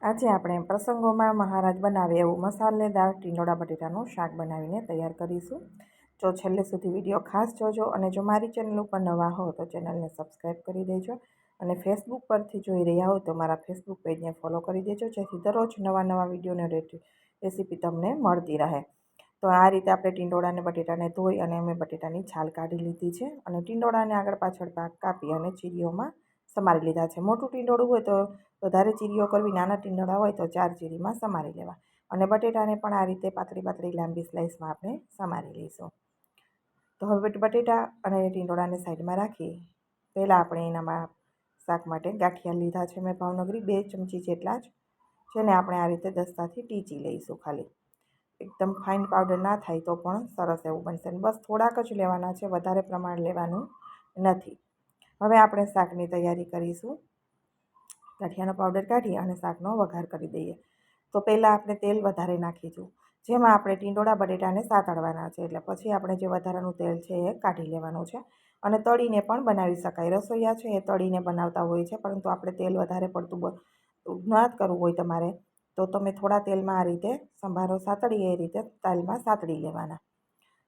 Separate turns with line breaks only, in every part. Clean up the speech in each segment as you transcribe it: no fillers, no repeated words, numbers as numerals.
આજે આપણે પ્રસંગોમાં મહારાજ બનાવે એવું મસાલેદાર ટીંડોળા બટેટાનું શાક બનાવીને તૈયાર કરીશું. જો છેલ્લે સુધી વિડીયો ખાસ જોજો અને જો મારી ચેનલ ઉપર નવા હો તો ચેનલને સબસ્ક્રાઈબ કરી દેજો અને ફેસબુક પરથી જોઈ રહ્યા હો તો મારા ફેસબુક પેજને ફોલો કરી દેજો, જેથી દરરોજ નવા વિડીયોને રેસીપી તમને મળતી રહે. તો આ રીતે આપણે ટીંડોળાને બટેટાને ધોઈ અને અમે બટેટાની છાલ કાઢી લીધી છે અને ટીંડોળાને આગળ પાછળ ભાગ કાપી અને ચીરીઓમાં સમારી લીધા છે. મોટું ટીંડોળું હોય તો વધારે ચીરીઓ કરવી, નાના ટીંડોળા હોય તો 4 ચીરીમાં સમારી લેવા અને બટેટાને પણ આ રીતે પાતળી લાંબી સ્લાઇસમાં આપણે સમારી લઈશું. તો હવે બટેટા અને ટીંડોળાને સાઈડમાં રાખી પહેલાં આપણે એનામાં શાક માટે ગાંઠિયા લીધા છે મેં ભાવનગરી 2 ચમચી જેટલા જ, જેને આપણે આ રીતે દસ્તાથી ટીચી લઈશું. ખાલી એકદમ ફાઇન પાવડર ના થાય તો પણ સરસ એવું બનશે. બસ થોડાક જ લેવાના છે, વધારે પ્રમાણ લેવાનું નથી. હવે આપણે શાકની તૈયારી કરીશું. ગાંઠિયાનો પાવડર કાઢી અને શાકનો વઘાર કરી દઈએ. તો પહેલાં આપણે તેલ વધારે નાખીશું, જેમાં આપણે ટીંડોળા બટેટાને સાતળવાના છે. એટલે પછી આપણે જે વધારાનું તેલ છે એ કાઢી લેવાનું છે અને તળીને પણ બનાવી શકાય. રસોઈયા છે એ તળીને બનાવતા હોય છે, પરંતુ આપણે તેલ વધારે પડતું ના કરવું હોય તમારે તો તમે થોડા તેલમાં આ રીતે સંભારો સાતળીએ એ રીતે તેલમાં સાતળી લેવાના.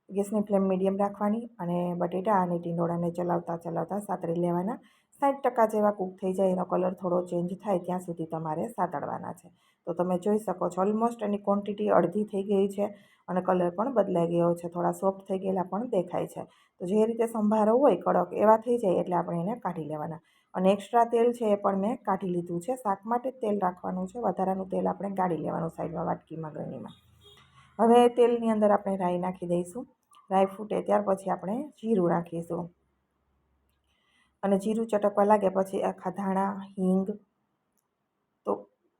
ગેસની ફ્લેમ મીડિયમ રાખવાની અને બટેટા અને ટીંડોળાને ચલાવતા સાતળી લેવાના. 60% જેવા કૂક થઈ જાય, એનો કલર થોડો ચેન્જ થાય ત્યાં સુધી તમારે સાતળવાના છે. તો તમે જોઈ શકો છો ઓલમોસ્ટ એની ક્વોન્ટિટી અડધી થઈ ગઈ છે અને કલર પણ બદલાઈ ગયો છે, થોડા સોફ્ટ થઈ ગયેલા પણ દેખાય છે. તો જે રીતે સંભારો હોય કડક એવા થઈ જાય એટલે આપણે એને કાઢી લેવાના. અને એક્સ્ટ્રા તેલ છે એ પણ મેં કાઢી લીધું છે. શાક માટે જ તેલ રાખવાનું છે, વધારાનું તેલ આપણે કાઢી લેવાનું સાઈડમાં વાટકીમાં ગરણીમાં. હવે તેલની અંદર આપણે રાઈ નાખી દઈશું. રાઈ ફૂટે ત્યાર પછી આપણે જીરું નાખીશું અને જીરું ચટકવા લાગે પછી આખા ધાણા, હિંગ, તો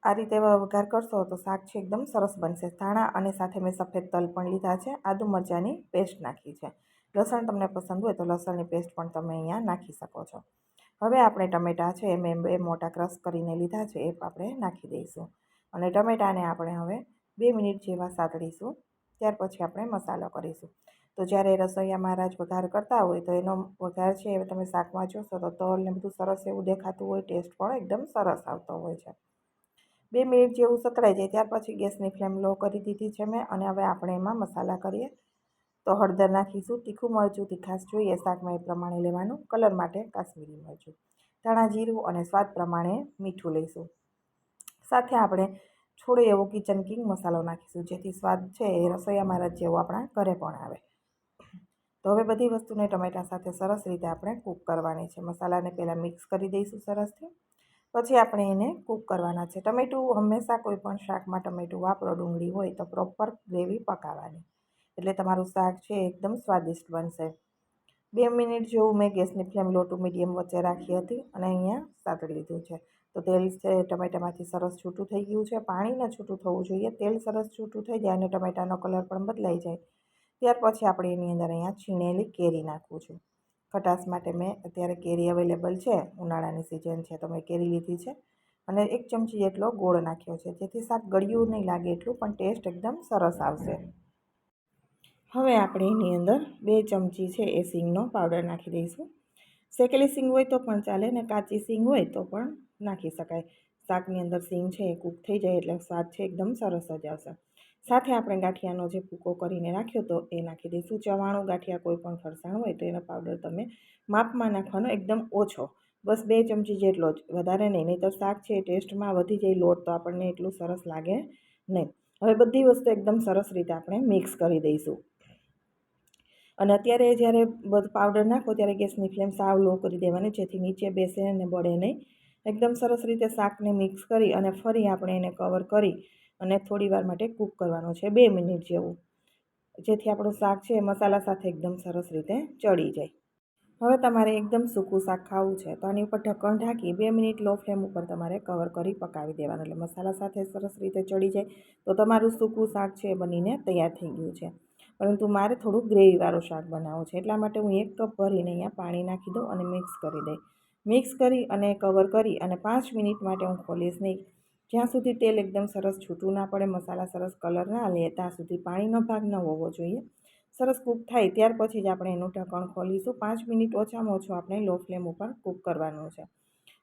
આ રીતે વઘાર કરશો તો શાક છે એકદમ સરસ બનશે. ધાણા અને સાથે મેં સફેદ તલ પણ લીધા છે. આદુ મરચાંની પેસ્ટ નાખી છે. લસણ તમને પસંદ હોય તો લસણની પેસ્ટ પણ તમે અહીંયા નાખી શકો છો. હવે આપણે ટમેટાં છે મેં 2 મોટા ક્રશ કરીને લીધા છે એ આપણે નાખી દઈશું અને ટમેટાને આપણે હવે 2 મિનિટ જેવા સાતળીશું. ત્યાર પછી આપણે મસાલો કરીશું. તો જ્યારે રસોઈયા મહારાજ વઘાર કરતા હોય તો એનો વઘાર છે એ તમે શાકમાં જોશો તો તલ ને બધું સરસ એવું દેખાતું હોય, ટેસ્ટ પણ એકદમ સરસ આવતો હોય છે. 2 મિનિટ જેવું સતળાઈ જાય ત્યાર પછી ગેસની ફ્લેમ લો કરી દીધી છે મેં અને હવે આપણે એમાં મસાલા કરીએ. તો હળદર નાખીશું. તીખું મરચું તીખાશ જોઈએ શાકમાં એ પ્રમાણે લેવાનું. કલર માટે કાશ્મીરી મરચું, ધાણા જીરું અને સ્વાદ પ્રમાણે મીઠું લઈશું. સાથે આપણે થોડો એવો કિચન કિંગ મસાલો નાખીશું, જેથી સ્વાદ છે એ રસોઈયા મહારાજ જેવો આપણા ઘરે પણ આવે. તો હવે બધી વસ્તુને ટમેટા સાથે સરસ રીતે આપણે કૂક કરવાની છે. મસાલાને પહેલાં મિક્સ કરી દઈશું સરસથી, પછી આપણે એને કૂક કરવાના છે. ટમેટું હંમેશા કોઈ પણ શાકમાં ટમેટું વાપરો, ડુંગળી હોય તો પ્રોપર ગ્રેવી પકાવવાની, એટલે તમારું શાક છે એકદમ સ્વાદિષ્ટ બનશે. 2 મિનિટ જેવું મેં ગેસની ફ્લેમ લો ટુ મીડિયમ વચ્ચે રાખી હતી અને અહીંયા સાતળી લીધું છે. તો તેલ છે ટમેટામાંથી સરસ છૂટું થઈ ગયું છે. પાણી ન છૂટું થવું જોઈએ, તેલ સરસ છૂટું થઈ જાય અને ટમેટાનો કલર પણ બદલાઈ જાય ત્યાર પછી આપણે એની અંદર અહીંયા છીણેલી કેરી નાખું છું. ખટાશ માટે મેં અત્યારે કેરી અવેલેબલ છે, ઉનાળાની સિઝન છે તો મેં કેરી લીધી છે અને 1 ચમચી જેટલો ગોળ નાખ્યો છે, જેથી શાક ગળ્યું નહીં લાગે એટલું, પણ ટેસ્ટ એકદમ સરસ આવશે. હવે આપણે એની અંદર 2 ચમચી છે એ સીંગનો પાવડર નાખી દઈશું. શેકેલી સીંગ હોય તો પણ ચાલે ને કાચી સીંગ હોય તો પણ નાખી શકાય. શાકની અંદર સીંગ છે એ કૂક થઈ જાય એટલે સ્વાદ છે એકદમ સરસ જ આવશે. સાથે આપણે ગાંઠિયાનો જે ભૂકો કરીને રાખ્યો તો એ નાખી દઈશું. ચવાણું ગાંઠિયા કોઈ પણ ફરસાણ હોય તો એનો પાવડર તમે માપમાં નાખવાનો, એકદમ ઓછો, બસ 2 ચમચી જેટલો જ, વધારે નહીં. નહીં તો શાક છે એ ટેસ્ટમાં વધી જાય લોટ તો આપણને એટલું સરસ લાગે નહીં. હવે બધી વસ્તુ એકદમ સરસ રીતે આપણે મિક્સ કરી દઈશું અને અત્યારે જ્યારે બધું પાવડર નાખો ત્યારે ગેસની ફ્લેમ સાવ લો કરી દેવાની, જેથી નીચે બેસે અને બળે નહીં. એકદમ સરસ રીતે શાકને મિક્સ કરી અને ફરી આપણે એને કવર કરી અને થોડીવાર માટે કૂક કરવાનું છે, 2 મિનિટ જેવું, જેથી આપણું શાક છે એ મસાલા સાથે એકદમ સરસ રીતે ચડી જાય. હવે તમારે એકદમ સૂકું શાક ખાવું છે તો આની ઉપર ઢક્કણ ઢાંકી 2 મિનિટ લો ફ્લેમ ઉપર તમારે કવર કરી પકાવી દેવાનું, એટલે મસાલા સાથે સરસ રીતે ચડી જાય. તો તમારું સૂકું શાક છે એ બનીને તૈયાર થઈ ગયું છે. પરંતુ મારે થોડું ગ્રેવીવાળું શાક બનાવવું છે, એટલા માટે હું 1 કપ ભરીને અહીંયા પાણી નાખી દઉં અને મિક્સ કરી દઈ. મિક્સ કરી અને કવર કરી અને 5 મિનિટ માટે હું ખોલીશ નહીં. જ્યાં સુધી તેલ એકદમ સરસ છૂટું ના પડે, મસાલા સરસ કલર ના લે ત્યાં સુધી પાણીનો ભાગ ન હોવો જોઈએ. સરસ કૂક થાય ત્યાર પછી જ આપણે એનું ઢક્કણ ખોલીશું. 5 મિનિટ ઓછામાં ઓછું આપણે લો ફ્લેમ ઉપર કૂક કરવાનું છે.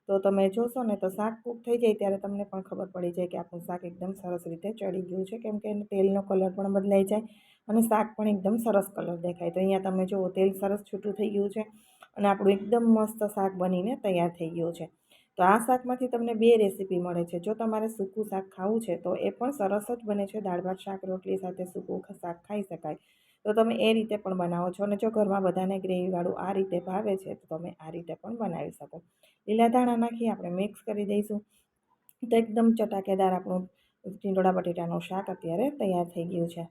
તો તમે જોશો ને તો શાક કૂક થઈ જાય ત્યારે તમને પણ ખબર પડી જાય કે આપણું શાક એકદમ સરસ રીતે ચડી ગયું છે, કેમ કે તેલનો કલર પણ બદલાઈ જાય અને શાક પણ એકદમ સરસ કલર દેખાય. તો અહીંયા તમે જુઓ તેલ સરસ છૂટું થઈ ગયું છે અને આપણું એકદમ મસ્ત શાક બનીને તૈયાર થઈ ગયું છે. તો આ શાકમાંથી તમને 2 રેસીપી મળે છે. જો તમારે સૂકું શાક ખાવું છે તો એ પણ સરસ જ બને છે. દાળ ભાત શાક રોટલી સાથે સૂકું શાક ખાઈ શકાય. તો તમે એ રીતે પણ બનાવો છો અને જો ઘરમાં બધાને ગ્રેવીવાળું આ રીતે ભાવે છે તો તમે આ રીતે પણ બનાવી શકો. લીલા ધાણા નાખી આપણે મિક્સ કરી દઈશું. તો એકદમ ચટાકેદાર આપણું ટીંડોળા બટેટાનું શાક અત્યારે તૈયાર થઈ ગયું છે.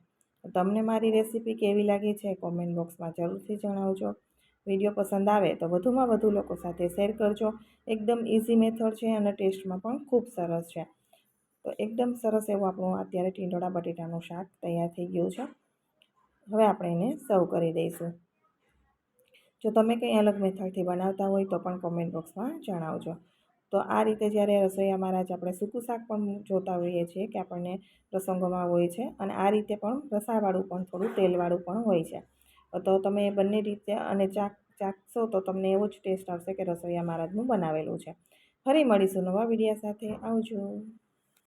તમને મારી રેસીપી કેવી લાગી છે કોમેન્ટ બોક્સમાં જરૂરથી જણાવજો. વિડીયો પસંદ આવે તો વધુમાં વધુ લોકો સાથે શેર કરજો. એકદમ ઇઝી મેથડ છે અને ટેસ્ટમાં પણ ખૂબ સરસ છે. તો એકદમ સરસ એવું આપણું અત્યારે ટીંડોળા બટેટાનું શાક તૈયાર થઈ ગયું છે. હવે આપણે એને સર્વ કરી દઈશું. જો તમે કંઈ અલગ મેથડથી બનાવતા હોય તો પણ કોમેન્ટ બોક્સમાં જણાવજો. તો આ રીતે જ્યારે રસોઈયા મહારાજ આપણે સૂકું શાક પણ જોતા હોઈએ છીએ કે આપણને પ્રસંગોમાં હોય છે અને આ રીતે પણ રસાવાળું પણ થોડું તેલવાળું પણ હોય છે. તો તમે બંને રીતે અને ચાખશો તો તમને એવો જ ટેસ્ટ આવશે કે રસોઈયા મહારાજનું બનાવેલું છે. ફરી મળીશું નવા વિડીયો સાથે. આવજો.